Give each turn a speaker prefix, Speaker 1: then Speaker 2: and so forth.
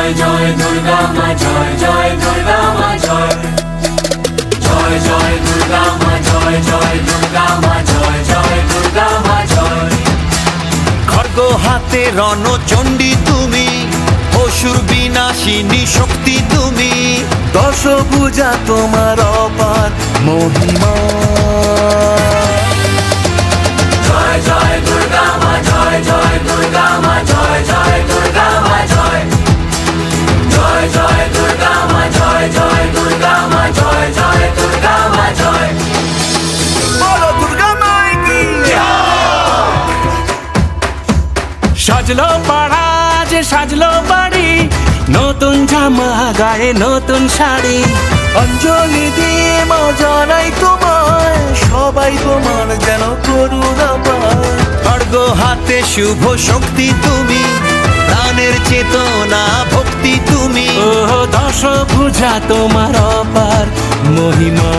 Speaker 1: জয় জয় দুর্গা মা জয় জয় দুর্গা মা জয় জয় জয় দুর্গা মা জয় জয় দুর্গা মা জয় জয় দুর্গা মা জয়।
Speaker 2: খড়গ হাতে রণচণ্ডী তুমি, অসুর বিনাশিনী শক্তি তুমি, দশভুজা তোমার অপার মহিমা।
Speaker 1: জয় জয় দুর্গা মা জয় জয় দুর্গা মা জয় জয় দুর্গা মা জয় জয় জয় দুর্গা মা জয় জয় দুর্গা মা জয় জয় দুর্গা মা জয়।
Speaker 2: বলো দুর্গা মাই কি।
Speaker 3: সাজলো পাড়া যে সাজলো বাড়ি, নতুন জামা গায়ে নতুন শাড়ি,
Speaker 2: অঞ্জলি দিয়ে মা জানাই তোমায়, সবাই তোমার যেন করুণা পায়। খড়গ হাতে শুভ শক্তি তুমি, প্রাণের চেতনা ভক্তি তুমি,
Speaker 3: ও দশভুজা তোমার অপার মহিমা।